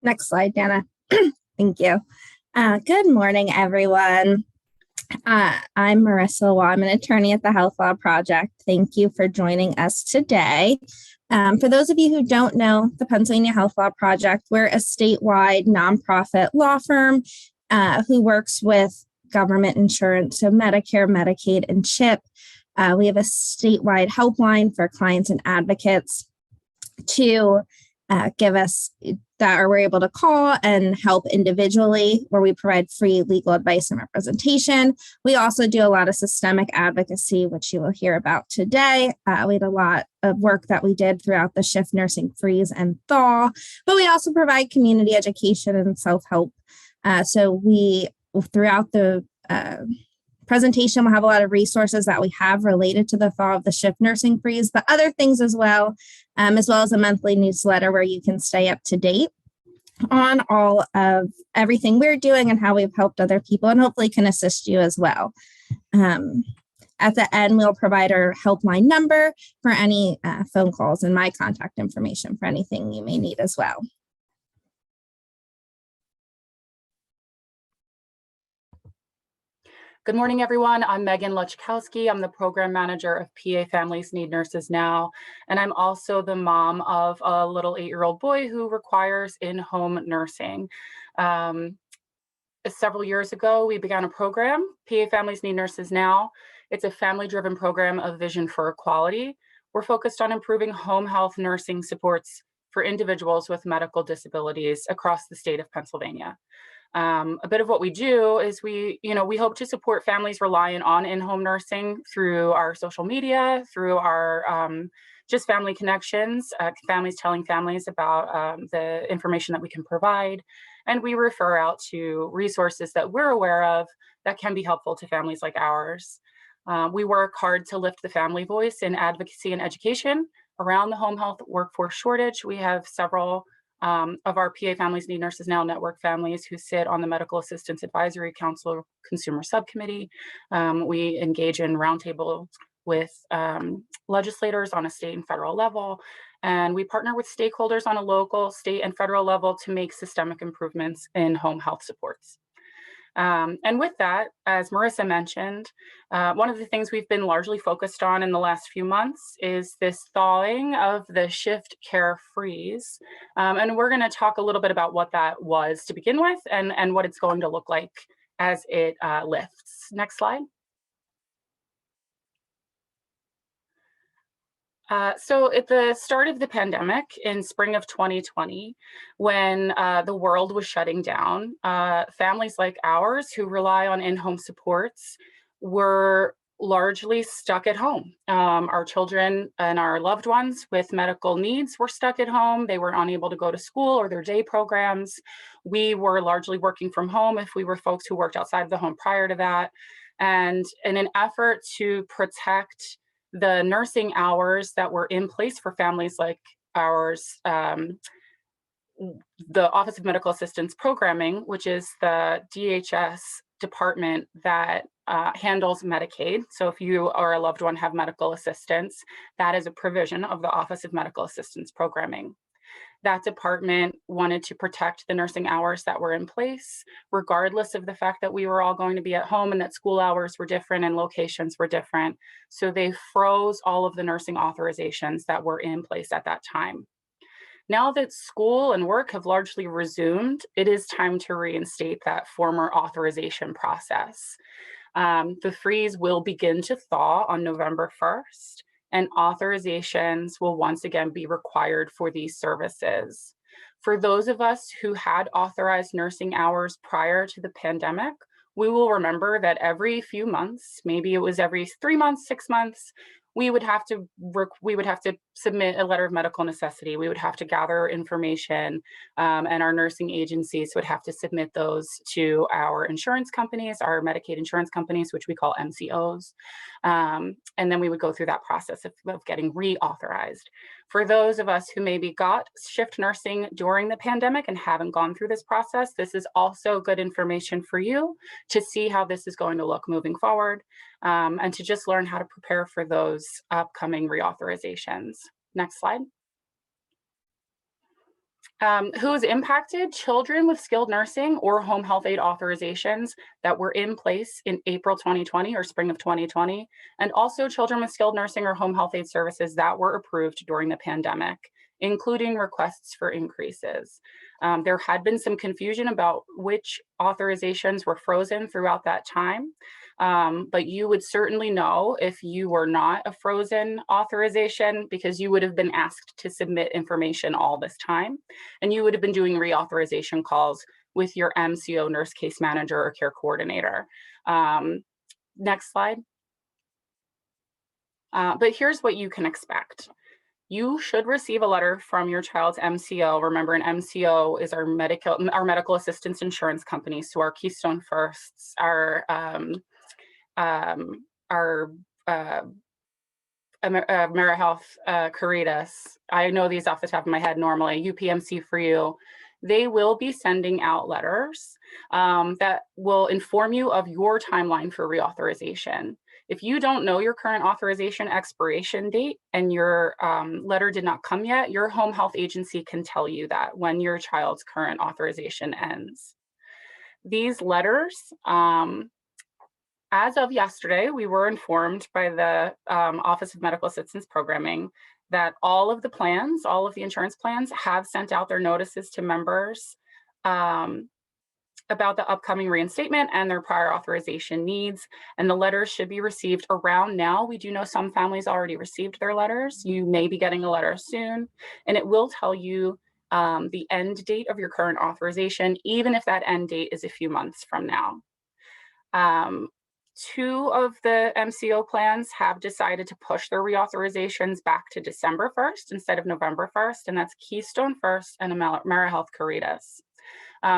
Next slide, Dana. Thank you. Good morning, everyone. I'm Marissa Law. I'm an attorney at the Health Law Project. Thank you for joining us today. For those of you who don't know the Pennsylvania Health Law Project, we're a statewide nonprofit law firm who works with government insurance, so Medicare, Medicaid, and CHIP. We have a statewide helpline for clients and advocates to give us that, or we're able to call and help individually, where we provide free legal advice and representation. We also do a lot of systemic advocacy, which you will hear about today. We had a lot of work that we did throughout the shift nursing freeze and thaw, but we also provide community education and self-help. So we, throughout the presentation, we'll have a lot of resources that we have related to the thaw of the shift nursing freeze, but other things as well as a monthly newsletter where you can stay up to date on all of everything we're doing and how we've helped other people, and hopefully can assist you as well. At the end, we'll provide our helpline number for any phone calls and my contact information for anything you may need as well. Good morning, everyone. I'm Megan Luchkowski. I'm the program manager of PA Families Need Nurses Now, and I'm also the mom of a little 8-year-old boy who requires in-home nursing. Several years ago, we began a program, PA Families Need Nurses Now. It's a family-driven program of Vision for Equality. We're focused on improving home health nursing supports for individuals with medical disabilities across the state of Pennsylvania. A bit of what we do is we hope to support families reliant on in-home nursing through our social media, through our just family connections, families telling families about the information that we can provide. And we refer out to resources that we're aware of that can be helpful to families like ours. We work hard to lift the family voice in advocacy and education around the home health workforce shortage. We have several of our PA Families Need Nurses Now network families who sit on the Medical Assistance Advisory Council Consumer Subcommittee. We engage in roundtables with legislators on a state and federal level, and we partner with stakeholders on a local, state, and federal level to make systemic improvements in home health supports. And with that, as Marissa mentioned, one of the things we've been largely focused on in the last few months is this thawing of the shift care freeze. And we're going to talk a little bit about what that was to begin with and what it's going to look like as it lifts. Next slide. So at the start of the pandemic in spring of 2020, when the world was shutting down, families like ours who rely on in-home supports were largely stuck at home. Our children and our loved ones with medical needs were stuck at home. They were unable to go to school or their day programs. We were largely working from home if we were folks who worked outside of the home prior to that. And in an effort to protect the nursing hours that were in place for families like ours, the Office of Medical Assistance Programming, which is the DHS department that handles Medicaid. So if you or a loved one have medical assistance, that is a provision of the Office of Medical Assistance Programming. That department wanted to protect the nursing hours that were in place, regardless of the fact that we were all going to be at home and that school hours were different and locations were different. So they froze all of the nursing authorizations that were in place at that time. Now that school and work have largely resumed, it is time to reinstate that former authorization process. The freeze will begin to thaw on November 1st. And authorizations will once again be required for these services. For those of us who had authorized nursing hours prior to the pandemic, we will remember that every few months, maybe it was every 3 months, 6 months, we would have to submit a letter of medical necessity. We would have to gather information, and our nursing agencies would have to submit those to our insurance companies, our Medicaid insurance companies, which we call MCOs. And then we would go through that process of getting reauthorized. For those of us who maybe got shift nursing during the pandemic and haven't gone through this process, this is also good information for you to see how this is going to look moving forward, and to just learn how to prepare for those upcoming reauthorizations. Next slide. Who's impacted? Children with skilled nursing or home health aide authorizations that were in place in April 2020 or spring of 2020, and also children with skilled nursing or home health aide services that were approved during the pandemic, including requests for increases. There had been some confusion about which authorizations were frozen throughout that time. But you would certainly know if you were not a frozen authorization, because you would have been asked to submit information all this time, and you would have been doing reauthorization calls with your MCO, nurse case manager, or care coordinator. Next slide. But here's what you can expect. You should receive a letter from your child's MCO. Remember, an MCO is our medical assistance insurance company. So our Keystone Firsts, our AmeriHealth, Caritas. I know these off the top of my head normally, UPMC for you. They will be sending out letters that will inform you of your timeline for reauthorization. If you don't know your current authorization expiration date and your letter did not come yet, your home health agency can tell you that when your child's current authorization ends. These letters, as of yesterday, we were informed by the Office of Medical Assistance Programming that all of the insurance plans have sent out their notices to members about the upcoming reinstatement and their prior authorization needs. And the letters should be received around now. We do know some families already received their letters. You may be getting a letter soon, and it will tell you the end date of your current authorization, even if that end date is a few months from now. Two of the MCO plans have decided to push their reauthorizations back to December 1st instead of November 1st, and that's Keystone First and AmeriHealth Caritas.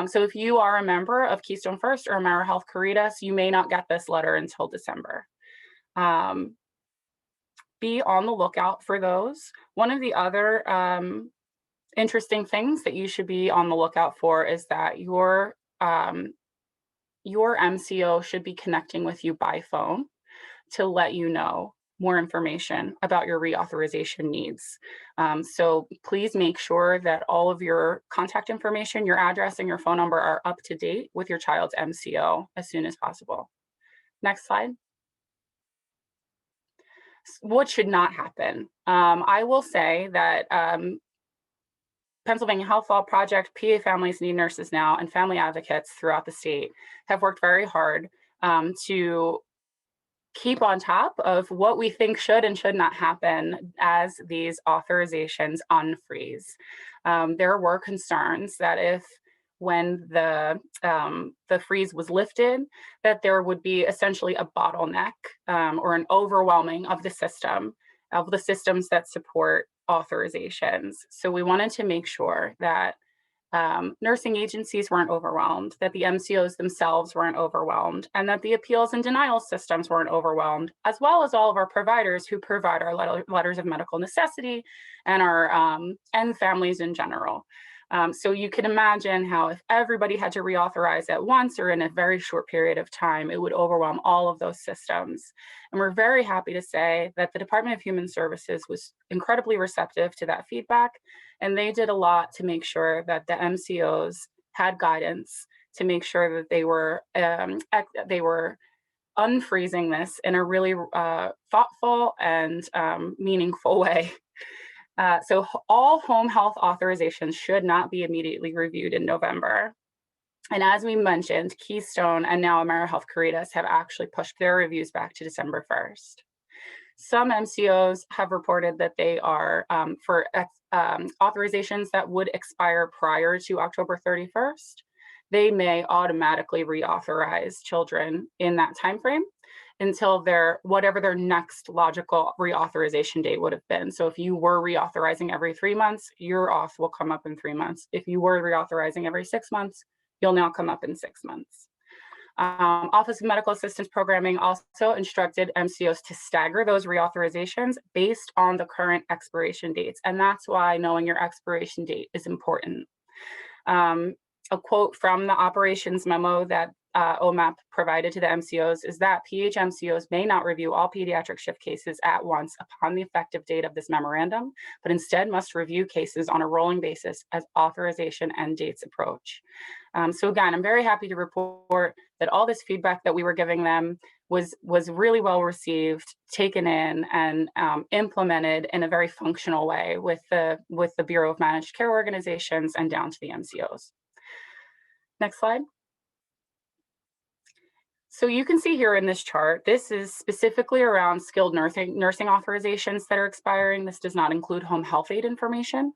So if you are a member of Keystone First or AmeriHealth Caritas, you may not get this letter until December. Be on the lookout for those. One of the other interesting things that you should be on the lookout for is that your MCO should be connecting with you by phone to let you know more information about your reauthorization needs. So please make sure that all of your contact information, your address, and your phone number are up to date with your child's MCO as soon as possible. Next slide. What should not happen? I will say that Pennsylvania Health Law Project, PA Families Need Nurses Now, and family advocates throughout the state have worked very hard to keep on top of what we think should and should not happen as these authorizations unfreeze. There were concerns that if when the freeze was lifted, that there would be essentially a bottleneck or an overwhelming of the systems that support authorizations. So we wanted to make sure that nursing agencies weren't overwhelmed, that the MCOs themselves weren't overwhelmed, and that the appeals and denial systems weren't overwhelmed, as well as all of our providers who provide our letters of medical necessity and our and families in general. So you can imagine how if everybody had to reauthorize at once or in a very short period of time, it would overwhelm all of those systems. And we're very happy to say that the Department of Human Services was incredibly receptive to that feedback, and they did a lot to make sure that the MCOs had guidance to make sure that they were unfreezing this in a really thoughtful and meaningful way. So all home health authorizations should not be immediately reviewed in November. And as we mentioned, Keystone and now AmeriHealth Caritas have actually pushed their reviews back to December 1st. Some MCOs have reported that they are for authorizations that would expire prior to October 31st. They may automatically reauthorize children in that timeframe until whatever their next logical reauthorization date would have been. So if you were reauthorizing every 3 months, your auth will come up in 3 months. If you were reauthorizing every 6 months, you'll now come up in 6 months. Office of Medical Assistance Programming also instructed MCOs to stagger those reauthorizations based on the current expiration dates. And that's why knowing your expiration date is important. A quote from the operations memo that OMAP provided to the MCOs is that PHMCOs may not review all pediatric shift cases at once upon the effective date of this memorandum, but instead must review cases on a rolling basis as authorization end dates approach. So again, I'm very happy to report that all this feedback that we were giving them was really well received, taken in, and implemented in a very functional way with the Bureau of Managed Care Organizations and down to the MCOs. Next slide. So you can see here in this chart, this is specifically around skilled nursing authorizations that are expiring. This does not include home health aide information.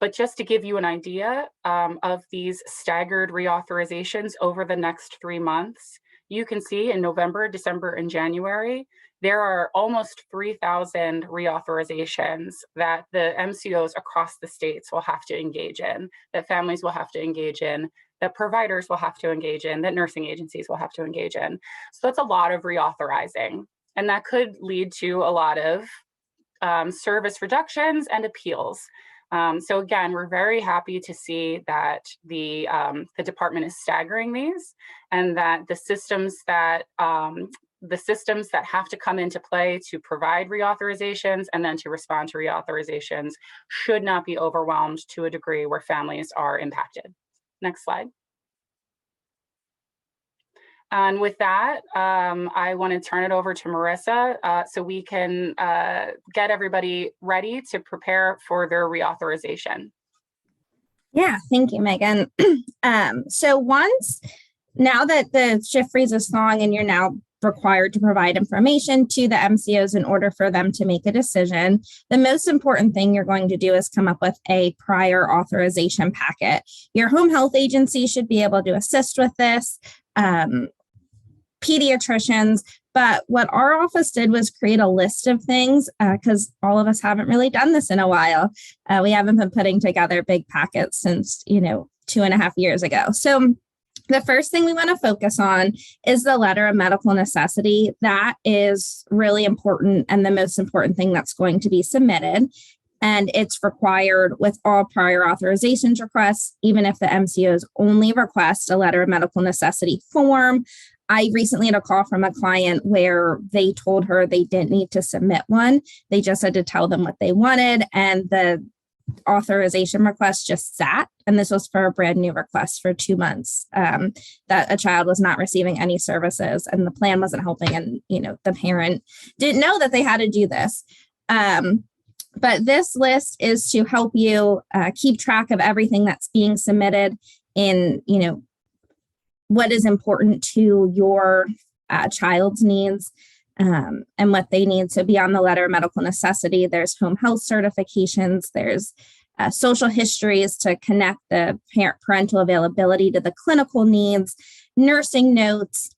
But just to give you an idea of these staggered reauthorizations over the next 3 months, you can see in November, December, and January, there are almost 3,000 reauthorizations that the MCOs across the states will have to engage in, that families will have to engage in, that providers will have to engage in, that nursing agencies will have to engage in. So that's a lot of reauthorizing. And that could lead to a lot of service reductions and appeals. So again, we're very happy to see that the department is staggering these, and that the systems that have to come into play to provide reauthorizations and then to respond to reauthorizations should not be overwhelmed to a degree where families are impacted. Next slide. And with that, I want to turn it over to Marissa so we can get everybody ready to prepare for their reauthorization. Yeah, thank you, Megan. So now that the shift freeze is thawing and you're now required to provide information to the MCOs in order for them to make a decision, the most important thing you're going to do is come up with a prior authorization packet. Your home health agency should be able to assist with this, pediatricians, but what our office did was create a list of things because all of us haven't really done this in a while. We haven't been putting together big packets since, 2.5 years ago. So the first thing we want to focus on is the letter of medical necessity. That is really important and the most important thing that's going to be submitted. And it's required with all prior authorizations requests, even if the MCOs only request a letter of medical necessity form. I recently had a call from a client where they told her they didn't need to submit one. They just had to tell them what they wanted, and the authorization request just sat. And this was for a brand new request for 2 months, that a child was not receiving any services and the plan wasn't helping. And, the parent didn't know that they had to do this. But this list is to help you keep track of everything that's being submitted in, what is important to your child's needs. And what they need. So beyond the letter of medical necessity, there's home health certifications, there's social histories to connect the parental availability to the clinical needs, nursing notes,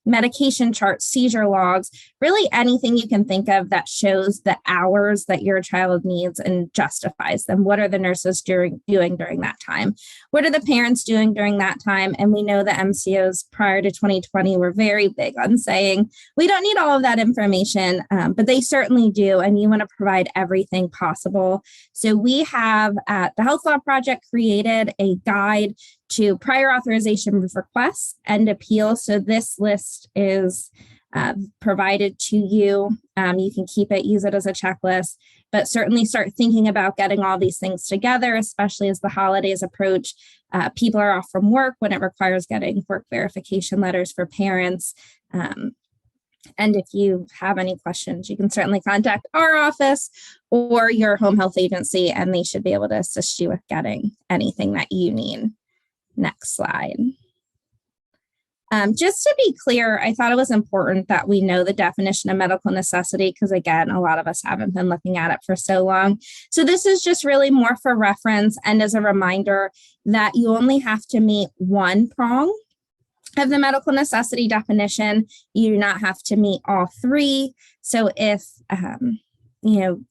medication charts, seizure logs, really anything you can think of that shows the hours that your child needs and justifies them. What are the nurses doing during that time? What are the parents doing during that time? And we know the MCOs prior to 2020 were very big on saying, we don't need all of that information, but they certainly do. And you want to provide everything possible. So we have at the Health Law Project created a guide to prior authorization requests and appeals. So this list is provided to you. You can keep it, use it as a checklist, but certainly start thinking about getting all these things together, especially as the holidays approach. People are off from work when it requires getting work verification letters for parents. And if you have any questions, you can certainly contact our office or your home health agency, and they should be able to assist you with getting anything that you need. Next slide. Just to be clear, I thought it was important that we know the definition of medical necessity because, again, a lot of us haven't been looking at it for so long. So this is just really more for reference and as a reminder that you only have to meet one prong of the medical necessity definition. You do not have to meet all three. So if,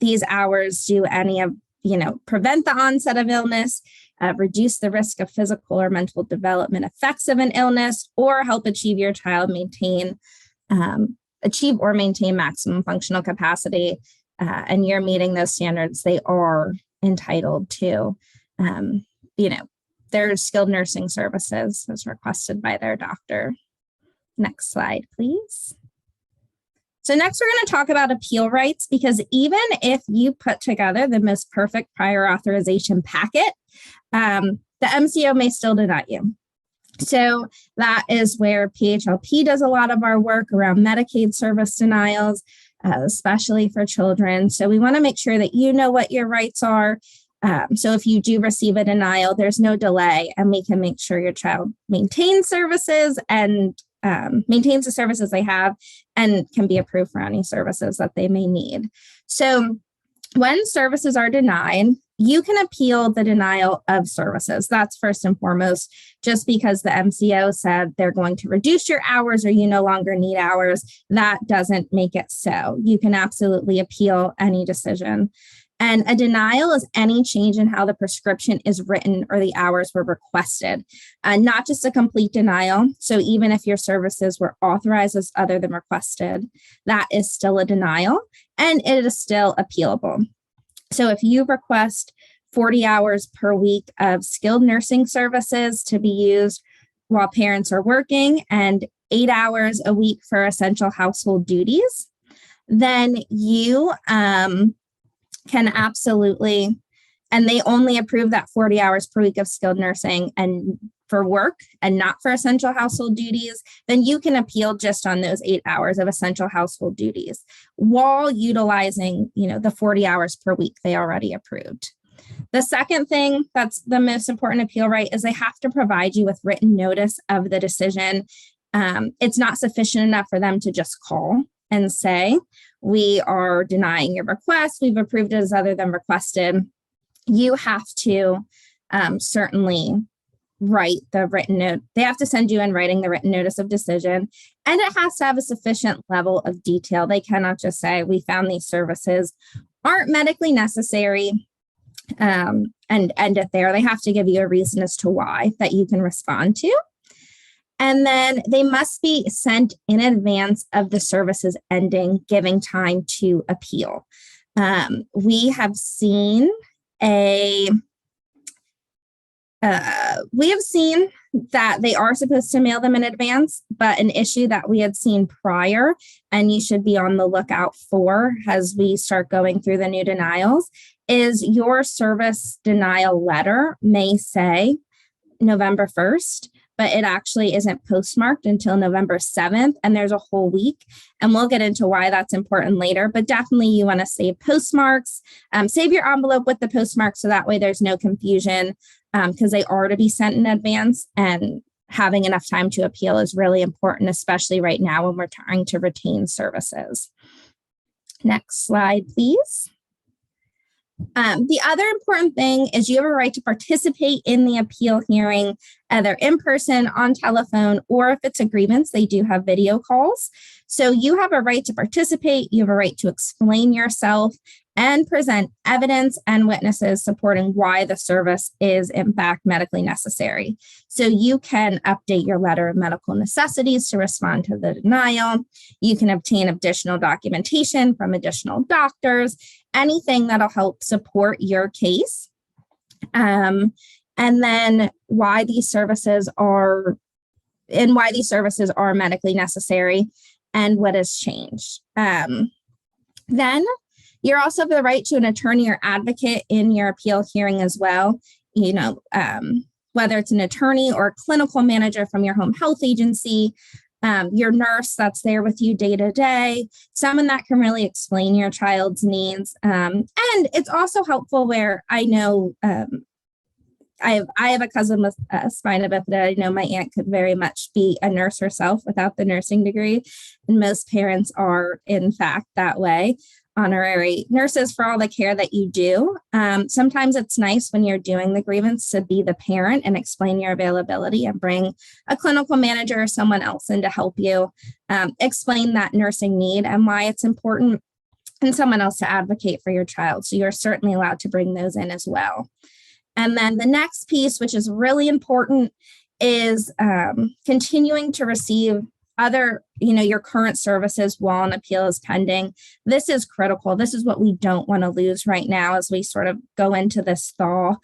these hours do any of, prevent the onset of illness, reduce the risk of physical or mental development effects of an illness, or help achieve your child achieve or maintain maximum functional capacity, and you're meeting those standards, they are entitled to, their skilled nursing services as requested by their doctor. Next slide, please. So next, we're going to talk about appeal rights, because even if you put together the most perfect prior authorization packet, the MCO may still deny you. So that is where PHLP does a lot of our work around Medicaid service denials, especially for children. So we want to make sure that you know what your rights are. So if you do receive a denial, there's no delay, and we can make sure your child maintains services and maintains the services they have and can be approved for any services that they may need. So when services are denied, you can appeal the denial of services. That's first and foremost. Just because the MCO said they're going to reduce your hours or you no longer need hours, that doesn't make it so. You can absolutely appeal any decision. And a denial is any change in how the prescription is written or the hours were requested, not just a complete denial. So even if your services were authorized as other than requested, that is still a denial, and it is still appealable. So if you request 40 hours per week of skilled nursing services to be used while parents are working and 8 hours a week for essential household duties, then you can absolutely, and they only approve that 40 hours per week of skilled nursing and for work and not for essential household duties, then you can appeal just on those 8 hours of essential household duties while utilizing, the 40 hours per week they already approved. The second thing that's the most important appeal right is they have to provide you with written notice of the decision. It's not sufficient enough for them to just call and say, we are denying your request. We've approved it as other than requested. You have to certainly write the written note. They have to send you in writing the written notice of decision, and it has to have a sufficient level of detail. They cannot just say, we found these services aren't medically necessary and end it there. They have to give you a reason as to why that you can respond to. And then they must be sent in advance of the services ending, giving time to appeal. We have seen that they are supposed to mail them in advance, but an issue that we had seen prior, and you should be on the lookout for as we start going through the new denials, is your service denial letter may say November 1st, but it actually isn't postmarked until November 7th, and there's a whole week. And we'll get into why that's important later, but definitely you want to save postmarks, save your envelope with the postmark so that way there's no confusion, because they are to be sent in advance, and having enough time to appeal is really important, especially right now when we're trying to retain services. Next slide, please. The other important thing is you have a right to participate in the appeal hearing, either in person, on telephone, or if it's a grievance, they do have video calls. So you have a right to participate. You have a right to explain yourself and present evidence and witnesses supporting why the service is in fact medically necessary. So you can update your letter of medical necessities to respond to the denial. You can obtain additional documentation from additional doctors, anything that'll help support your case. And then why these services are medically necessary and what has changed. Then you're also have the right to an attorney or advocate in your appeal hearing as well. Whether it's an attorney or a clinical manager from your home health agency, your nurse that's there with you day to day, someone that can really explain your child's needs. And it's also helpful where I know I have a cousin with spina bifida. I know my aunt could very much be a nurse herself without the nursing degree. And most parents are, in fact, that way. Honorary nurses for all the care that you do. Sometimes it's nice when you're doing the grievance to be the parent and explain your availability and bring a clinical manager or someone else in to help you explain that nursing need and why it's important, and someone else to advocate for your child. So you're certainly allowed to bring those in as well. And then the next piece, which is really important, is continuing to receive your current services while an appeal is pending. This is critical. This is what we don't want to lose right now as we sort of go into this thaw.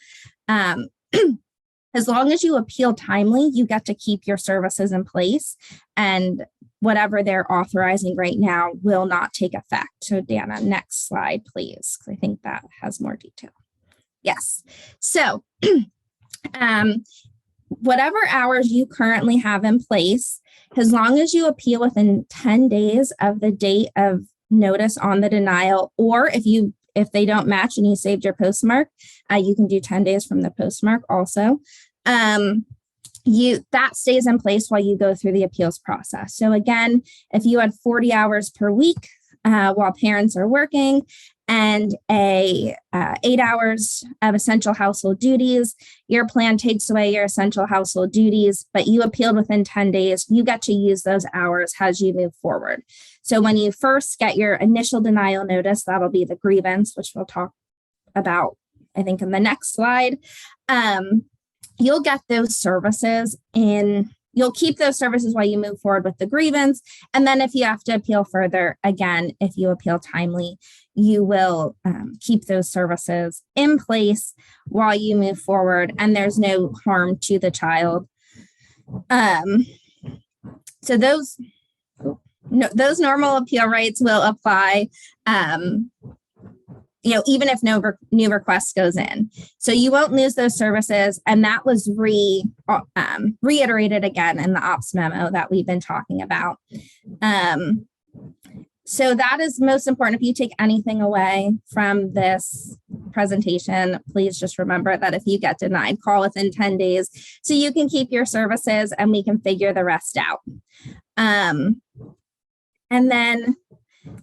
As long as you appeal timely, you get to keep your services in place, and whatever they're authorizing right now will not take effect. So Dana, next slide, please. I think that has more detail. Yes. So whatever hours you currently have in place, as long as you appeal within 10 days of the date of notice on the denial, or if they don't match and you saved your postmark, you can do 10 days from the postmark also. That stays in place while you go through the appeals process. So again, if you had 40 hours per week while parents are working, and 8 hours of essential household duties, your plan takes away your essential household duties, but you appealed within 10 days, you get to use those hours as you move forward. So when you first get your initial denial notice, that'll be the grievance, which we'll talk about, I think, in the next slide. You'll get those services you'll keep those services while you move forward with the grievance. And then if you have to appeal further, again, if you appeal timely, you will keep those services in place while you move forward, and there's no harm to the child. So those normal appeal rights will apply, even if no new request goes in. So you won't lose those services. And that was reiterated again in the ops memo that we've been talking about. So that is most important. If you take anything away from this presentation, please just remember that if you get denied, call within 10 days so you can keep your services and we can figure the rest out. And then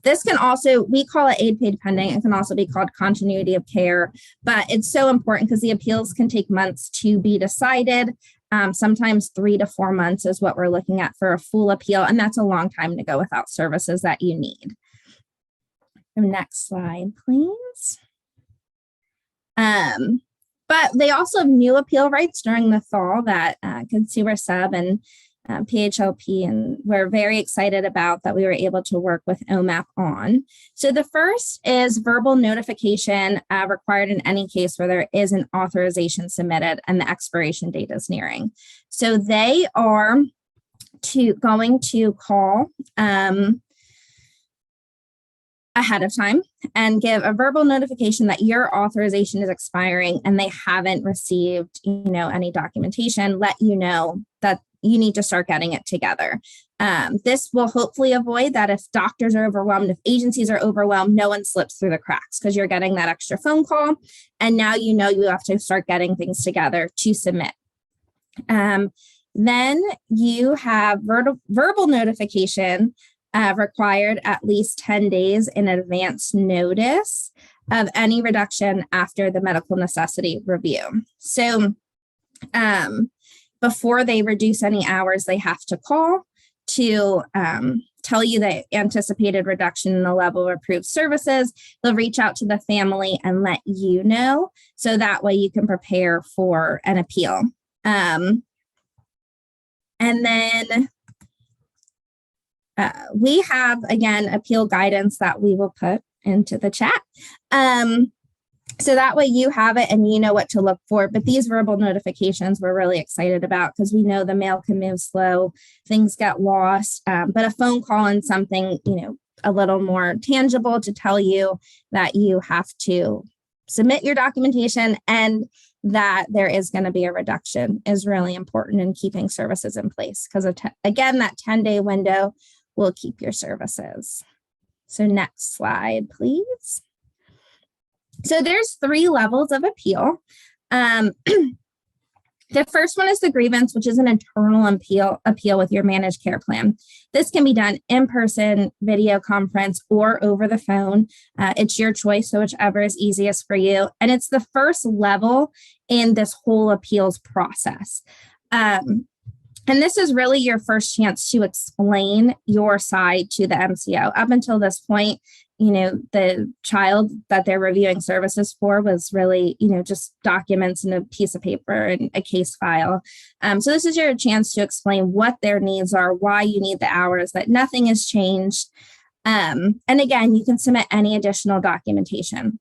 this can also, we call it aide paid pending. It can also be called continuity of care, but it's so important because the appeals can take months to be decided. Sometimes 3 to 4 months is what we're looking at for a full appeal. And that's a long time to go without services that you need. The next slide, please. But they also have new appeal rights during the fall that Consumer Sub and PHLP, and we're very excited about that we were able to work with OMAP on. So the first is verbal notification required in any case where there is an authorization submitted and the expiration date is nearing. So they are going to call ahead of time and give a verbal notification that your authorization is expiring and they haven't received, any documentation, let you know that you need to start getting it together. This will hopefully avoid that if doctors are overwhelmed, if agencies are overwhelmed, no one slips through the cracks because you're getting that extra phone call. And now you have to start getting things together to submit. Then you have verbal notification required at least 10 days in advance notice of any reduction after the medical necessity review. So before they reduce any hours, they have to call to tell you the anticipated reduction in the level of approved services. They'll reach out to the family and let you know, so that way you can prepare for an appeal. And then we have, again, appeal guidance that we will put into the chat. So that way you have it and you know what to look for. But these verbal notifications we're really excited about because we know the mail can move slow, things get lost. But a phone call and something, a little more tangible to tell you that you have to submit your documentation and that there is going to be a reduction is really important in keeping services in place. Because again, that 10-day window will keep your services. So next slide, please. So there's 3 levels of appeal. The first one is the grievance, which is an internal appeal with your managed care plan. This can be done in person, video conference, or over the phone. It's your choice, so whichever is easiest for you. And it's the first level in this whole appeals process. And this is really your first chance to explain your side to the MCO. Up until this point, the child that they're reviewing services for was really, just documents and a piece of paper and a case file. So this is your chance to explain what their needs are, why you need the hours, that nothing has changed. And again, you can submit any additional documentation.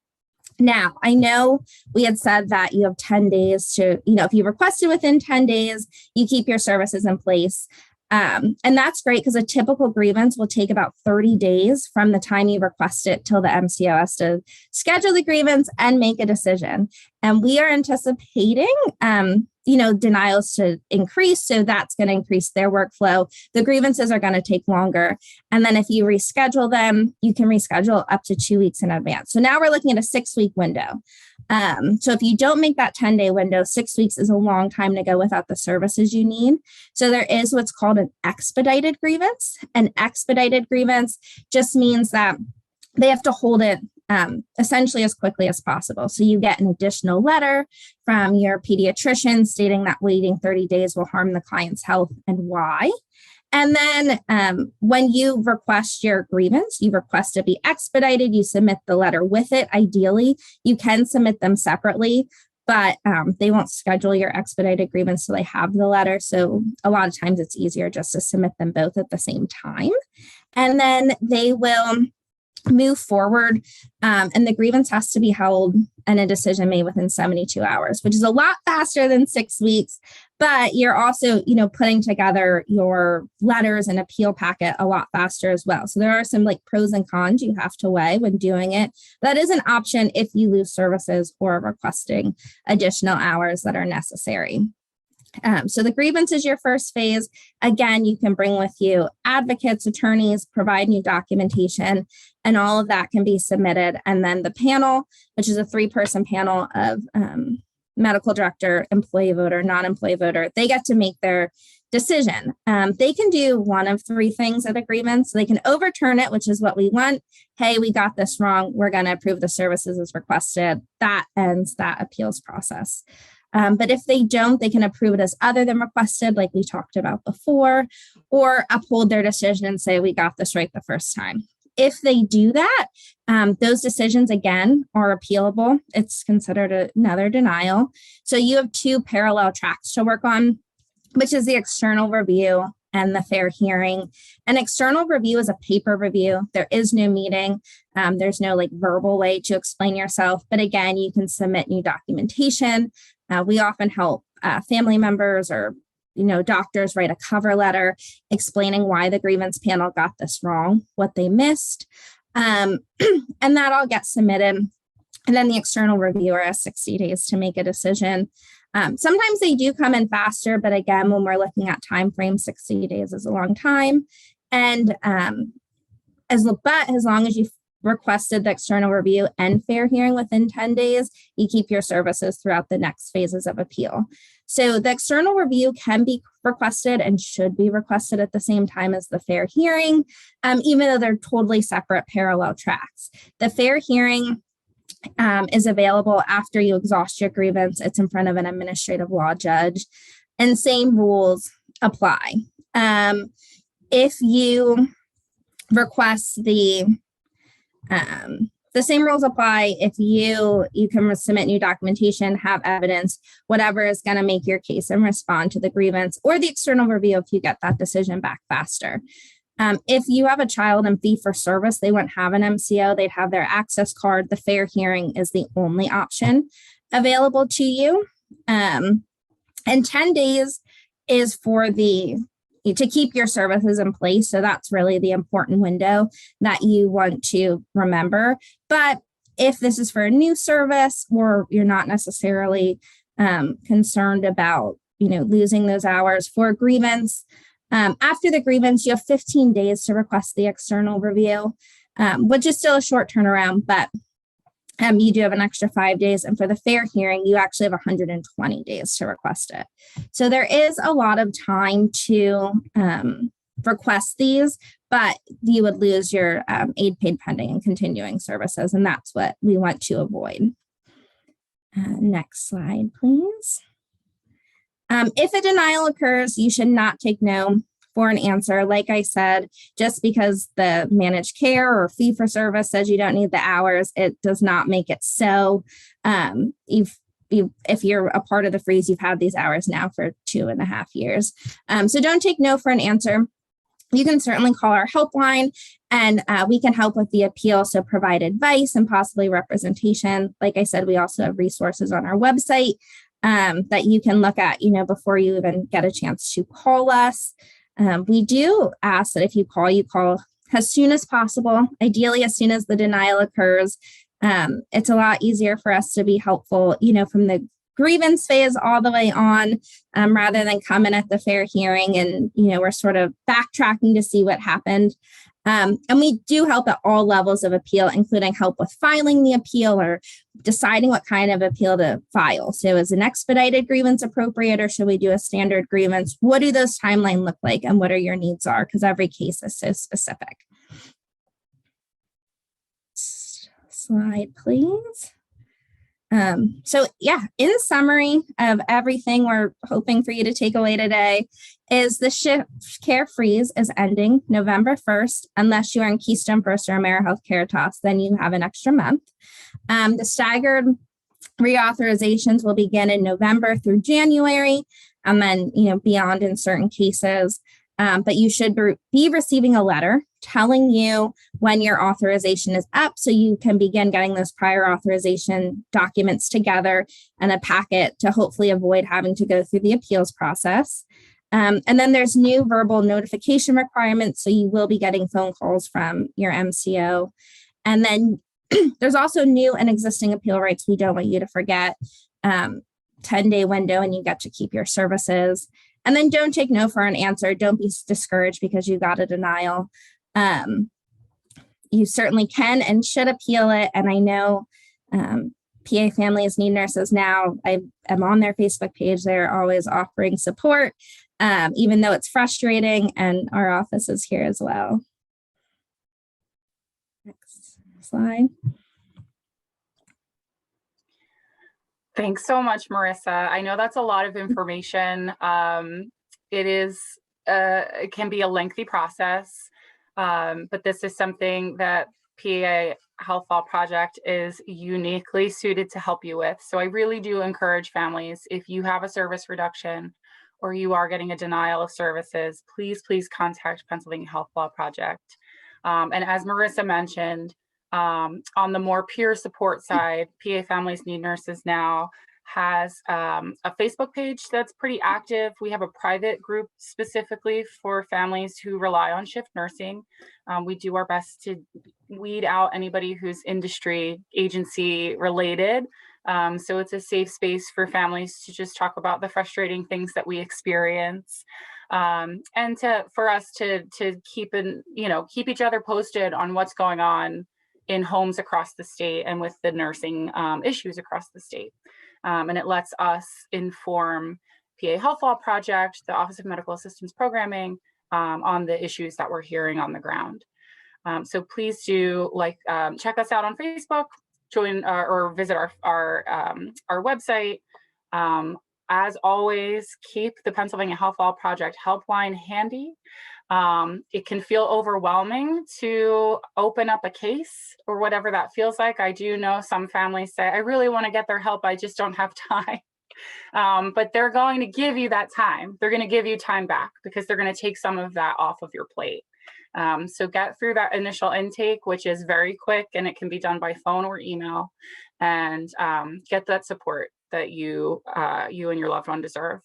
Now, I know we had said that you have 10 days to, if you requested within 10 days, you keep your services in place. And that's great because a typical grievance will take about 30 days from the time you request it till the MCO has to schedule the grievance and make a decision. And we are anticipating, denials to increase. So that's going to increase their workflow. The grievances are going to take longer. And then if you reschedule them, you can reschedule up to 2 weeks in advance. So now we're looking at a 6-week window. So if you don't make that 10-day window, 6 weeks is a long time to go without the services you need. So there is what's called an expedited grievance. An expedited grievance just means that they have to hold it essentially as quickly as possible. So you get an additional letter from your pediatrician stating that waiting 30 days will harm the client's health and why. And then when you request your grievance, you request to be expedited, you submit the letter with it. Ideally, you can submit them separately, but they won't schedule your expedited grievance so they have the letter. So a lot of times it's easier just to submit them both at the same time. And then they will move forward, and the grievance has to be held and a decision made within 72 hours, which is a lot faster than 6 weeks. But you're also, putting together your letters and appeal packet a lot faster as well. So there are some pros and cons you have to weigh when doing it. That is an option if you lose services or are requesting additional hours that are necessary. So the grievance is your first phase. Again, you can bring with you advocates, attorneys, provide new documentation, and all of that can be submitted. And then the panel, which is a 3-person panel of medical director, employee voter, non-employee voter, they get to make their decision. They can do one of 3 things at a grievance. They can overturn it, which is what we want. Hey, we got this wrong. We're going to approve the services as requested. That ends that appeals process. But if they don't, they can approve it as other than requested, like we talked about before, or uphold their decision and say, we got this right the first time. If they do that, those decisions, again, are appealable. It's considered another denial. So you have 2 parallel tracks to work on, which is the external review and the fair hearing. An external review is a paper review. There is no meeting. There's no verbal way to explain yourself. But again, you can submit new documentation. We often help family members or doctors write a cover letter explaining why the grievance panel got this wrong, what they missed, and that all gets submitted. And then the external reviewer has 60 days to make a decision. Sometimes they do come in faster, but again, when we're looking at time frame, 60 days is a long time. And as long as you requested the external review and fair hearing within 10 days, you keep your services throughout the next phases of appeal. So the external review can be requested and should be requested at the same time as the fair hearing, even though they're totally separate parallel tracks. The fair hearing is available after you exhaust your grievance. It's in front of an administrative law judge, and same rules apply. If you request the same rules apply if you can submit new documentation, have evidence, whatever is going to make your case and respond to the grievance, or the external review if you get that decision back faster. If you have a child in fee for service, they wouldn't have an MCO. They'd have their access card. The fair hearing is the only option available to you. And 10 days is to keep your services in place. So that's really the important window that you want to remember. But if this is for a new service or you're not necessarily concerned about, losing those hours for a grievance, after the grievance, you have 15 days to request the external review, which is still a short turnaround, but you do have an extra 5 days. And for the fair hearing, you actually have 120 days to request it. So there is a lot of time to request these, but you would lose your aide paid pending and continuing services. And that's what we want to avoid. Next slide, please. If a denial occurs, you should not take no for an answer. Like I said, just because the managed care or fee for service says you don't need the hours, it does not make it so. If you're a part of the freeze, you've had these hours now for 2.5 years. So don't take no for an answer. You can certainly call our helpline And we can help with the appeal, so provide advice and possibly representation. Like I said, we also have resources on our website that you can look at, before you even get a chance to call us. We do ask that if you call as soon as possible, ideally as soon as the denial occurs. It's a lot easier for us to be helpful, from the grievance phase all the way on, rather than come in at the fair hearing and, we're sort of backtracking to see what happened. And we do help at all levels of appeal, including help with filing the appeal or deciding what kind of appeal to file. So is an expedited grievance appropriate, or should we do a standard grievance? What do those timelines look like, and what are your needs are? Because every case is so specific. Slide, please. So yeah, in summary of everything we're hoping for you to take away today is the shift care freeze is ending November 1st, unless you are in Keystone First or AmeriHealth Caritas, then you have an extra month. The staggered reauthorizations will begin in November through January, and then, beyond in certain cases. But you should be receiving a letter telling you when your authorization is up, so you can begin getting those prior authorization documents together and a packet to hopefully avoid having to go through the appeals process. And then there's new verbal notification requirements, so you will be getting phone calls from your MCO. And then there's also new and existing appeal rights we don't want you to forget. 10-day window, and you get to keep your services. And then don't take no for an answer. Don't be discouraged because you got a denial. You certainly can and should appeal it. And I know PA Families Need Nurses Now, I am on their Facebook page. They're always offering support, even though it's frustrating, and our office is here as well. Next slide. Thanks so much, Marissa. I know that's a lot of information. It can be a lengthy process, but this is something that PA Health Law Project is uniquely suited to help you with. So I really do encourage families, if you have a service reduction or you are getting a denial of services, please contact Pennsylvania Health Law Project. And as Marissa mentioned, on the more peer support side, PA Families Need Nurses Now has a Facebook page that's pretty active. We have a private group specifically for families who rely on shift nursing. We do our best to weed out anybody who's industry agency related. So it's a safe space for families to just talk about the frustrating things that we experience. And for us to keep each other posted on what's going on in homes across the state and with the nursing issues across the state. And it lets us inform PA Health Law Project, the Office of Medical Assistance Programming, on the issues that we're hearing on the ground. So please do check us out on Facebook, join or visit our website. As always, keep the Pennsylvania Health Law Project helpline handy. It can feel overwhelming to open up a case or whatever that feels like. I do know some families say, I really want to get their help, I just don't have time. But they're going to give you that time. They're going to give you time back because they're going to take some of that off of your plate. So get through that initial intake, which is very quick, and it can be done by phone or email, and get that support that you and your loved one deserve.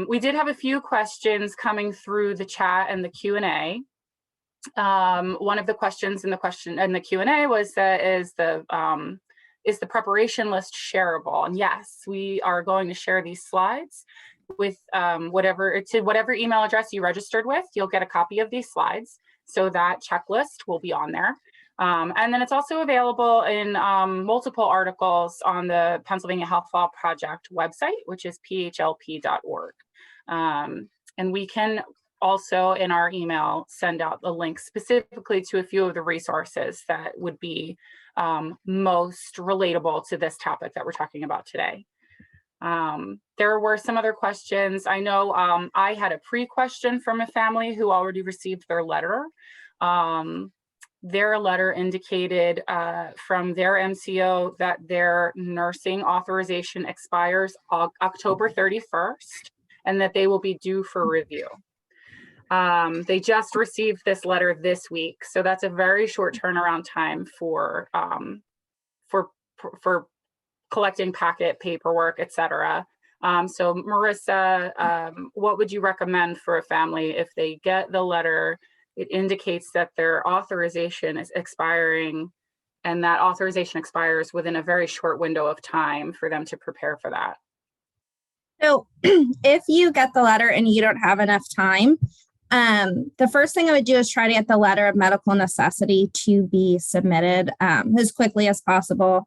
We did have a few questions coming through the chat and the Q&A. One of the questions in the Q&A was is the preparation list shareable? And yes, we are going to share these slides with whatever email address you registered with. You'll get a copy of these slides, so that checklist will be on there. And then it's also available in multiple articles on the Pennsylvania Health Law Project website, which is phlp.org. And we can also, in our email, send out the link specifically to a few of the resources that would be most relatable to this topic that we're talking about today. There were some other questions. I know I had a pre-question from a family who already received their letter. Their letter indicated from their MCO that their nursing authorization expires October 31st, and that they will be due for review. They just received this letter this week, so that's a very short turnaround time for collecting packet paperwork, etc. So Marissa, what would you recommend for a family if they get the letter? It indicates that their authorization is expiring, and that authorization expires within a very short window of time for them to prepare for that. So if you get the letter and you don't have enough time, the first thing I would do is try to get the letter of medical necessity to be submitted as quickly as possible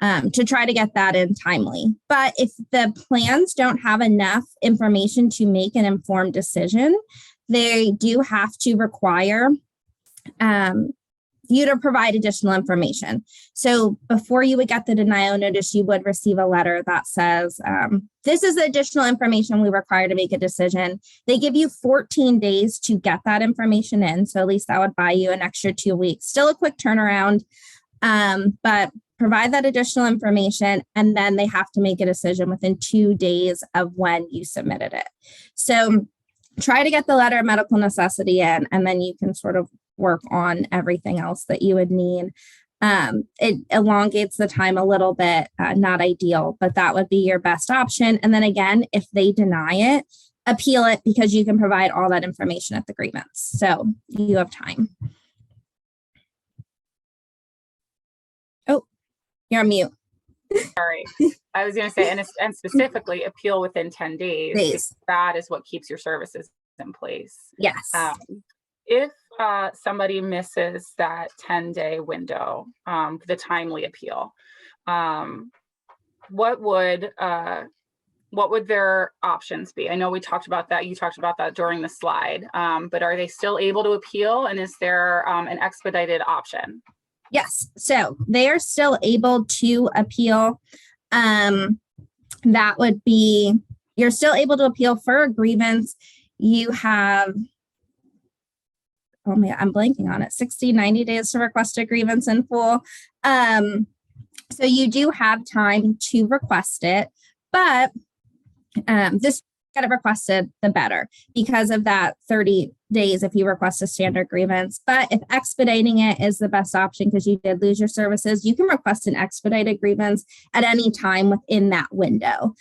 to try to get that in timely. But if the plans don't have enough information to make an informed decision, they do have to require you to provide additional information. So before you would get the denial notice, you would receive a letter that says, this is the additional information we require to make a decision. They give you 14 days to get that information in. So at least that would buy you an extra 2 weeks. Still a quick turnaround, but provide that additional information, and then they have to make a decision within 2 days of when you submitted it. So try to get the letter of medical necessity in, and then you can sort of work on everything else that you would need. It elongates the time a little bit, not ideal, but that would be your best option. And then again, if they deny it, appeal it, because you can provide all that information at the grievance. So you have time. Oh, you're on mute. Sorry, I was going to say, and specifically appeal within 10 days. That is what keeps your services in place. Yes. If somebody misses that 10-day window, the timely appeal, what would their options be? I know we talked about that. You talked about that during the slide, but are they still able to appeal? And is there an expedited option? Yes. So they are still able to appeal. That would be, you're still able to appeal for a grievance. You have, oh man, I'm blanking on it, 60, 90 days to request a grievance in full. So you do have time to request it, but this get it requested, the better, because of that 30 days if you request a standard grievance. But if expediting it is the best option because you did lose your services, you can request an expedited grievance at any time within that window.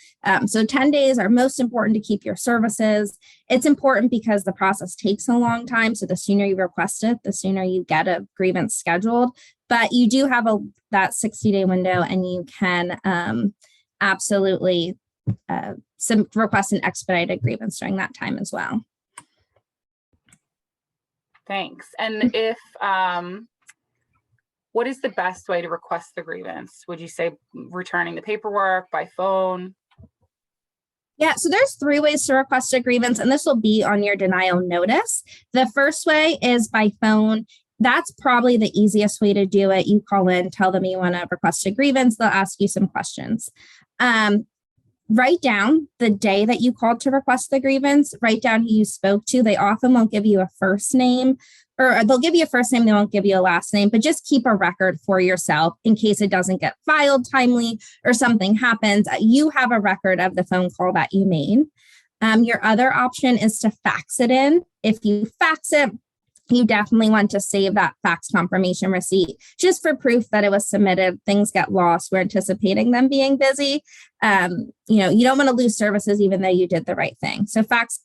So 10 days are most important to keep your services. It's important because the process takes a long time. So the sooner you request it, the sooner you get a grievance scheduled. But you do have that 60-day window, and you can absolutely request an expedited grievance during that time as well. Thanks. And if what is the best way to request the grievance? Would you say returning the paperwork, by phone? Yeah, so there's 3 ways to request a grievance, and this will be on your denial notice. The first way is by phone. That's probably the easiest way to do it. You call in, tell them you want to request a grievance. They'll ask you some questions. Write down the day that you called to request the grievance. Write down who you spoke to. They often won't give you a first name, or they'll give you a first name. They won't give you a last name, but just keep a record for yourself in case it doesn't get filed timely or something happens. You have a record of the phone call that you made. Your other option is to fax it in. If you fax it, you definitely want to save that fax confirmation receipt just for proof that it was submitted. Things get lost. We're anticipating them being busy. You don't want to lose services even though you did the right thing. So fax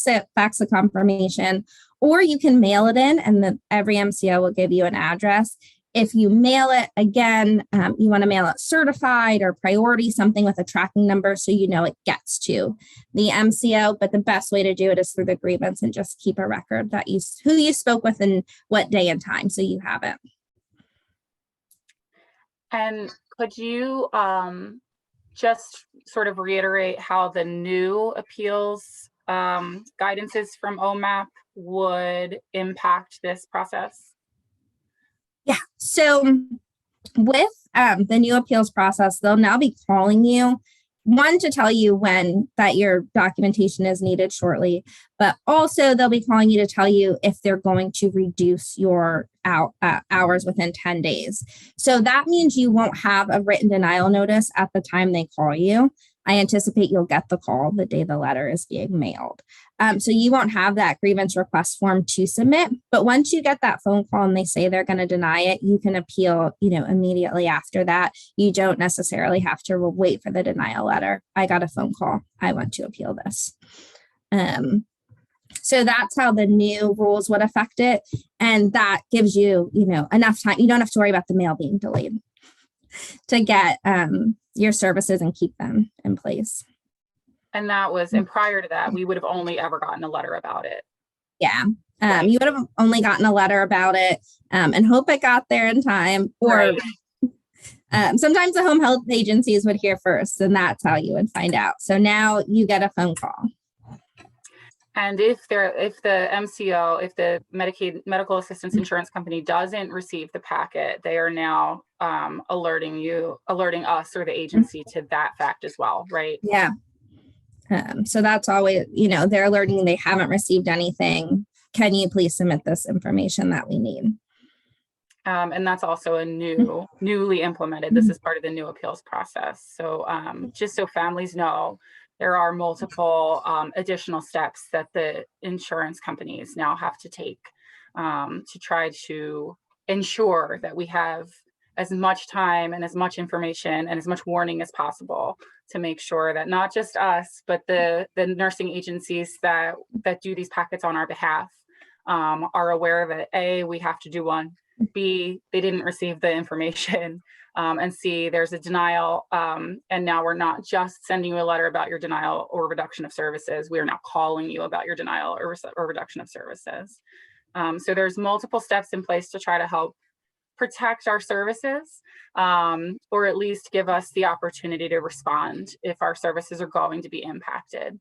it, fax the confirmation, or you can mail it in, and every MCO will give you an address. If you mail it, again, you want to mail it certified or priority, something with a tracking number so you know it gets to the MCO. But the best way to do it is through the grievance, and just keep a record that who you spoke with and what day and time, so you have it. And could you just sort of reiterate how the new appeals guidances from OMAP would impact this process? Yeah. So with the new appeals process, they'll now be calling you, one, to tell you when that your documentation is needed shortly, but also they'll be calling you to tell you if they're going to reduce your hours within 10 days. So that means you won't have a written denial notice at the time they call you. I anticipate you'll get the call the day the letter is being mailed. So you won't have that grievance request form to submit, but once you get that phone call and they say they're going to deny it, you can appeal, immediately after that. You don't necessarily have to wait for the denial letter. I got a phone call. I want to appeal this. So that's how the new rules would affect it. And that gives you, enough time. You don't have to worry about the mail being delayed to get your services and keep them in place. And that was, and prior to that, we would have only ever gotten a letter about it. Yeah. You would have only gotten a letter about it and hope it got there in time. Or sometimes the home health agencies would hear first, and that's how you would find out. So now you get a phone call. And if the MCO, if the Medicaid medical assistance insurance company doesn't receive the packet, they are now alerting us or the agency to that fact as well, right? Yeah. So that's always, they're alerting they haven't received anything. Can you please submit this information that we need? And that's also a newly implemented. This is part of the new appeals process. So just so families know, there are multiple additional steps that the insurance companies now have to take to try to ensure that we have as much time and as much information and as much warning as possible to make sure that not just us, but the nursing agencies that do these packets on our behalf are aware that A, we have to do one, B, they didn't receive the information, and C, there's a denial, and now we're not just sending you a letter about your denial or reduction of services, we are now calling you about your denial or reduction of services. So there's multiple steps in place to try to help protect our services, or at least give us the opportunity to respond if our services are going to be impacted.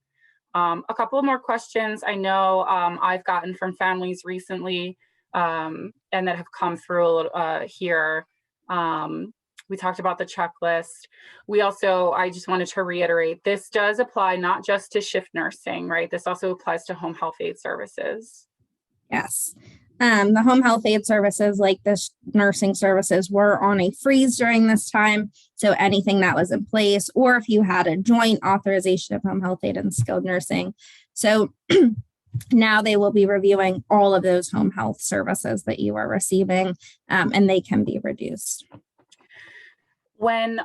A couple of more questions I know I've gotten from families recently and that have come through here. We talked about the checklist. I just wanted to reiterate, this does apply not just to shift nursing, right? This also applies to home health aide services. Yes. The home health aide services, like the nursing services, were on a freeze during this time. So anything that was in place, or if you had a joint authorization of home health aide and skilled nursing. So now they will be reviewing all of those home health services that you are receiving, and they can be reduced. When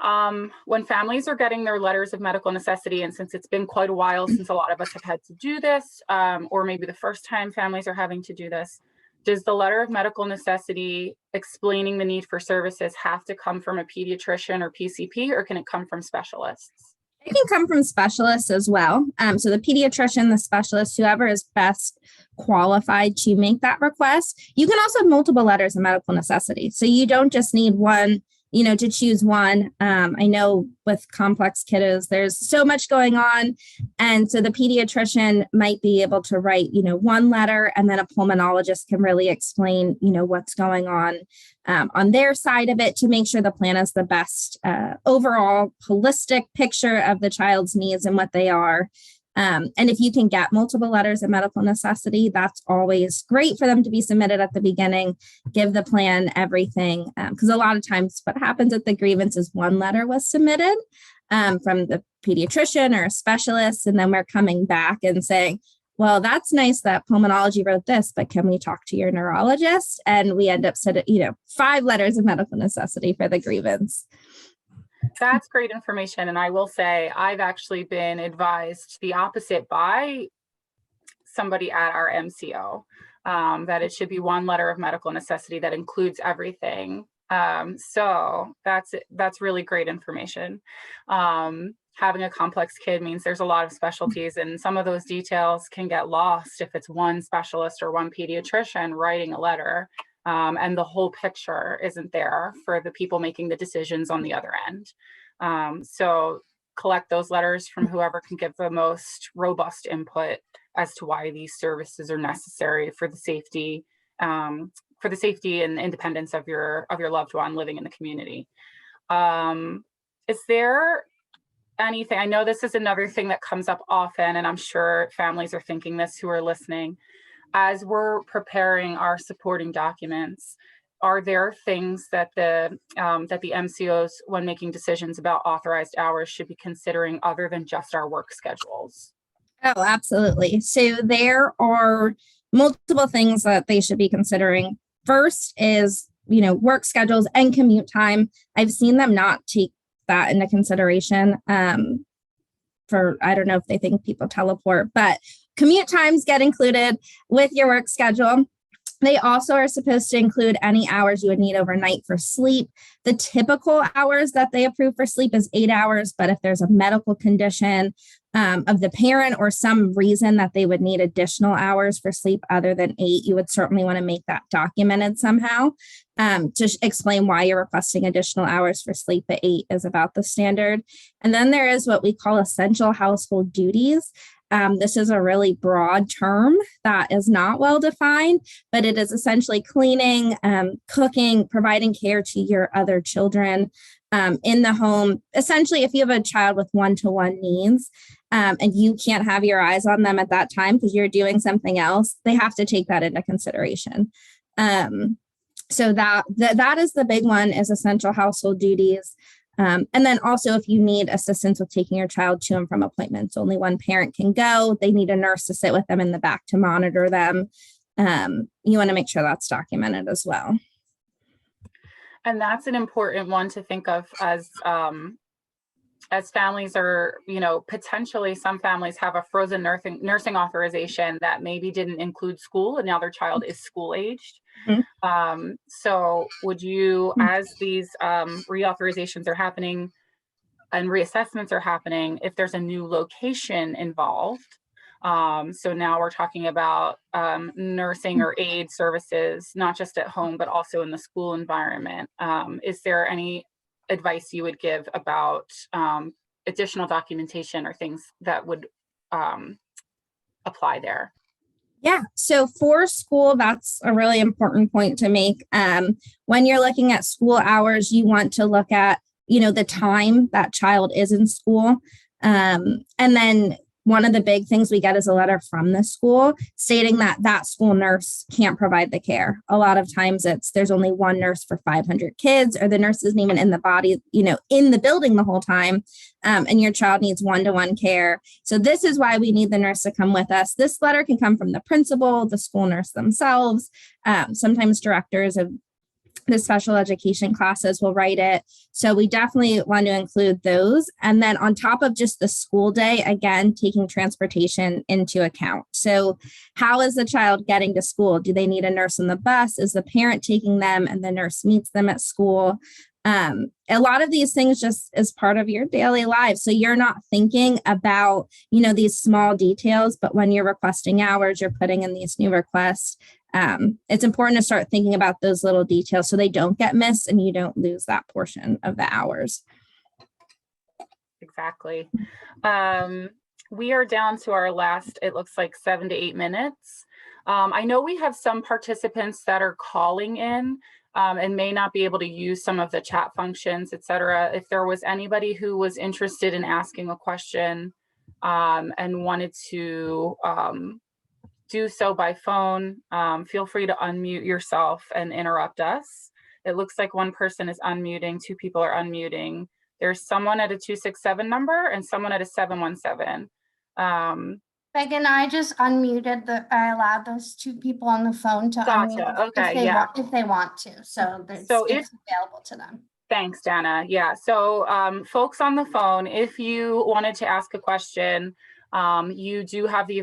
families are getting their letters of medical necessity, and since it's been quite a while since a lot of us have had to do this, or maybe the first time families are having to do this, does the letter of medical necessity explaining the need for services have to come from a pediatrician or PCP, or can it come from specialists? It can come from specialists as well. So the pediatrician, the specialist, whoever is best qualified to make that request. You can also have multiple letters of medical necessity. So you don't just need one, to choose one. I know with complex kiddos, there's so much going on. And so the pediatrician might be able to write, one letter, and then a pulmonologist can really explain, what's going on their side of it to make sure the plan is the best overall holistic picture of the child's needs and what they are. And if you can get multiple letters of medical necessity, that's always great for them to be submitted at the beginning, give the plan everything. Because a lot of times what happens at the grievance is one letter was submitted from the pediatrician or a specialist, and then we're coming back and saying, well, that's nice that pulmonology wrote this, but can we talk to your neurologist? And we end up sending, 5 letters of medical necessity for the grievance. That's great information. And I will say, I've actually been advised the opposite by somebody at our MCO, that it should be one letter of medical necessity that includes everything. So that's really great information. Having a complex kid means there's a lot of specialties, and some of those details can get lost if it's one specialist or one pediatrician writing a letter. And the whole picture isn't there for the people making the decisions on the other end. So collect those letters from whoever can give the most robust input as to why these services are necessary for the safety and independence of your loved one living in the community. Is there anything, I know this is another thing that comes up often, and I'm sure families are thinking this who are listening, as we're preparing our supporting documents, are there things that the MCOs, when making decisions about authorized hours, should be considering other than just our work schedules? Oh, absolutely. So there are multiple things that they should be considering. First is, work schedules and commute time. I've seen them not take that into consideration. I don't know if they think people teleport, but commute times get included with your work schedule. They also are supposed to include any hours you would need overnight for sleep. The typical hours that they approve for sleep is 8 hours, but if there's a medical condition of the parent or some reason that they would need additional hours for sleep other than 8, you would certainly want to make that documented somehow to explain why you're requesting additional hours for sleep, but 8 is about the standard. And then there is what we call essential household duties. This is a really broad term that is not well defined, but it is essentially cleaning, cooking, providing care to your other children in the home. Essentially, if you have a child with one-to-one needs and you can't have your eyes on them at that time because you're doing something else, they have to take that into consideration. So that is the big one, is essential household duties. And then also, if you need assistance with taking your child to and from appointments, only one parent can go. They need a nurse to sit with them in the back to monitor them. You want to make sure that's documented as well. And that's an important one to think of as families are, potentially some families have a frozen nursing authorization that maybe didn't include school, and now their child is school aged. Mm-hmm. So would you, as these reauthorizations are happening and reassessments are happening, if there's a new location involved, so now we're talking about nursing or aide services, not just at home, but also in the school environment. Is there any advice you would give about additional documentation or things that would apply there? Yeah. So for school, that's a really important point to make. When you're looking at school hours, you want to look at, the time that child is in school. And then one of the big things we get is a letter from the school stating that that school nurse can't provide the care. A lot of times there's only one nurse for 500 kids, or the nurse isn't even in the body, in the building the whole time. And your child needs one-to-one care. So this is why we need the nurse to come with us. This letter can come from the principal, the school nurse themselves, sometimes directors of the special education classes will write it. So we definitely want to include those. And then on top of just the school day, again, taking transportation into account. So how is the child getting to school? Do they need a nurse on the bus? Is the parent taking them and the nurse meets them at school? A lot of these things just is part of your daily life. So you're not thinking about, these small details, but when you're requesting hours, you're putting in these new requests. It's important to start thinking about those little details so they don't get missed and you don't lose that portion of the hours. Exactly. We are down to our last, it looks like 7 to 8 minutes. I know we have some participants that are calling in and may not be able to use some of the chat functions, et cetera. If there was anybody who was interested in asking a question and wanted to do so by phone, feel free to unmute yourself and interrupt us. It looks like one person is unmuting, 2 people are unmuting. There's someone at a 267 number and someone at a 717. Megan, I just unmuted I allowed those 2 people on the phone to unmute if they want to. So it's available to them. Thanks, Dana. Yeah. So folks on the phone, if you wanted to ask a question, you have the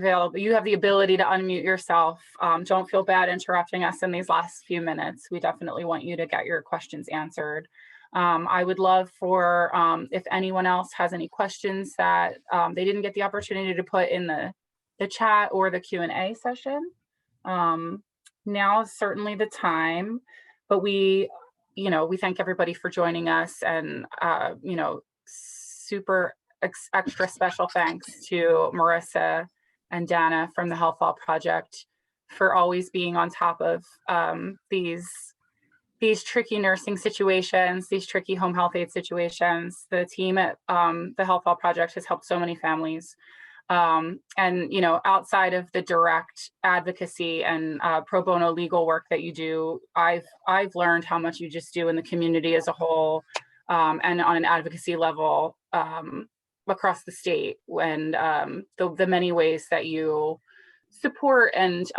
ability to unmute yourself. Don't feel bad interrupting us in these last few minutes. We definitely want you to get your questions answered. I would love for if anyone else has any questions that they didn't get the opportunity to put in the chat or the Q&A session. Now is certainly the time, but we thank everybody for joining us, and super extra special thanks to Marissa and Dana from the Health Law Project for always being on top of these tricky nursing situations, these tricky home health aide situations. The team at the Health Law Project has helped so many families And, you know, outside of the direct advocacy and pro bono legal work that you do, I've learned how much you just do in the community as a whole, and on an advocacy level across the state, and the many ways that you support and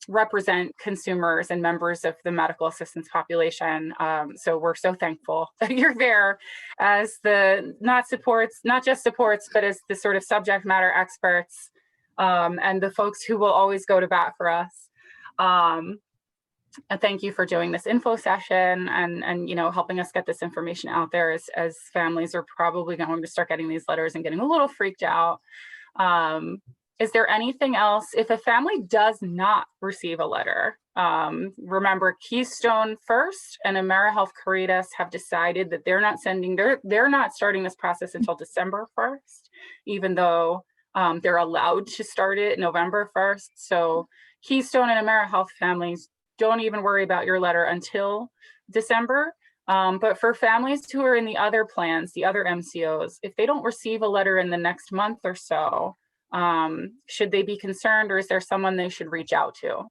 represent consumers and members of the medical assistance population. So we're so thankful that you're there as the not just supports, but as the sort of subject matter experts, and the folks who will always go to bat for us. And thank you for doing this info session and you know, helping us get this information out there as families are probably going to start getting these letters and getting a little freaked out. Is there anything else? If a family does not receive a letter, remember Keystone First and AmeriHealth Caritas have decided that they're not starting this process until December 1st, even though they're allowed to start it November 1st. So Keystone and AmeriHealth families, don't even worry about your letter until December. But for families who are in the other plans, the other MCOs, if they don't receive a letter in the next month or so, should they be concerned, or is there someone they should reach out to?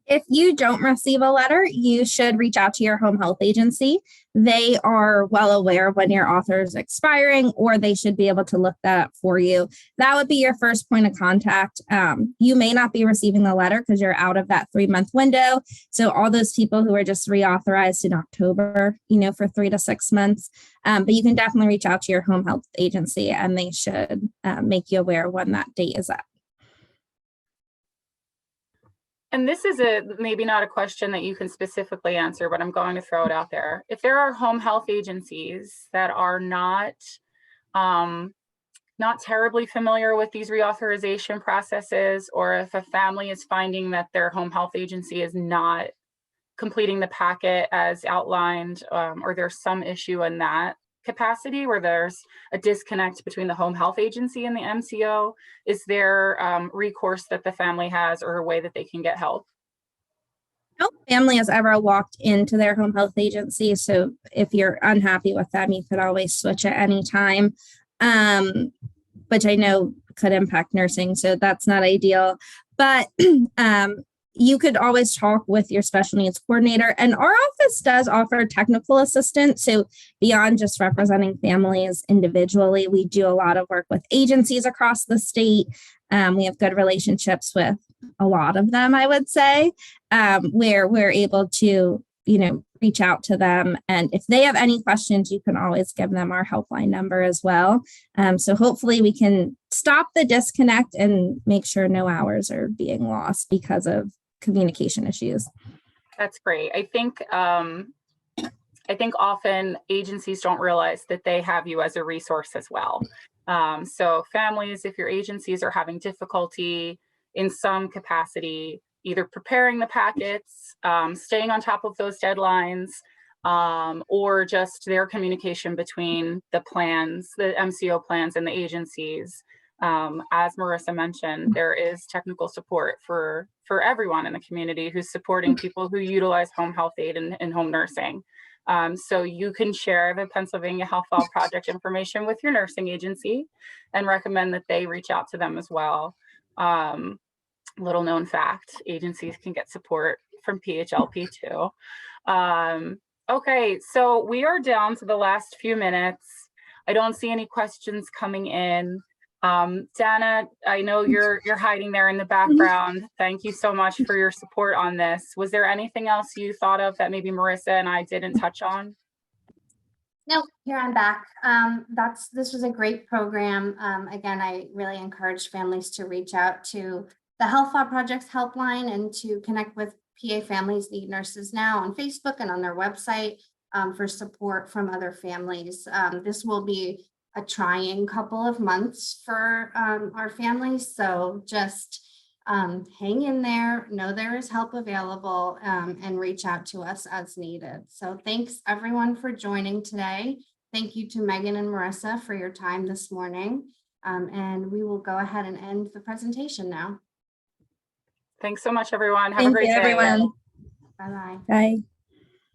If you don't receive a letter, you should reach out to your home health agency. They are well aware of when your author is expiring, or they should be able to look that up for you. That would be your first point of contact. You may not be receiving the letter because you're out of that 3-month window. So all those people who are just reauthorized in October, you know, for 3 to 6 months, but you can definitely reach out to your home health agency and they should make you aware when that date is up. And this is maybe not a question that you can specifically answer, but I'm going to throw it out there. If there are home health agencies that are not terribly familiar with these reauthorization processes, or if a family is finding that their home health agency is not completing the packet as outlined, or there's some issue in that capacity where there's a disconnect between the home health agency and the MCO, is there recourse that the family has or a way that they can get help? No family has ever walked into their home health agency. So if you're unhappy with them, you could always switch at any time, which I know could impact nursing. So that's not ideal. But you could always talk with your special needs coordinator. And our office does offer technical assistance. So beyond just representing families individually, we do a lot of work with agencies across the state. We have good relationships with a lot of them, I would say, where we're able to, you know, reach out to them. And if they have any questions, you can always give them our helpline number as well. So hopefully we can stop the disconnect and make sure no hours are being lost because of communication issues. That's great. I think often agencies don't realize that they have you as a resource as well. So families, if your agencies are having difficulty in some capacity, either preparing the packets, staying on top of those deadlines, or just their communication between the plans, the MCO plans and the agencies. As Marissa mentioned, there is technical support for everyone in the community who's supporting people who utilize home health aid and home nursing. So you can share the Pennsylvania Health Law Project information with your nursing agency and recommend that they reach out to them as well. Little known fact, agencies can get support from PHLP too. Okay, so we are down to the last few minutes. I don't see any questions coming in. Dana, I know you're hiding there in the background. Thank you so much for your support on this. Was there anything else you thought of that maybe Marissa and I didn't touch on? No, here I'm back. This was a great program. Again, I really encourage families to reach out to the Health Law Project's helpline and to connect with PA Families Need Nurses Now on Facebook and on their website for support from other families. This will be a trying couple of months for our families. So just hang in there, know there is help available, and reach out to us as needed. So thanks everyone for joining today. Thank you to Megan and Marissa for your time this morning. And we will go ahead and end the presentation now. Thanks so much, everyone. Have a great day. Everyone. Bye-bye. Bye.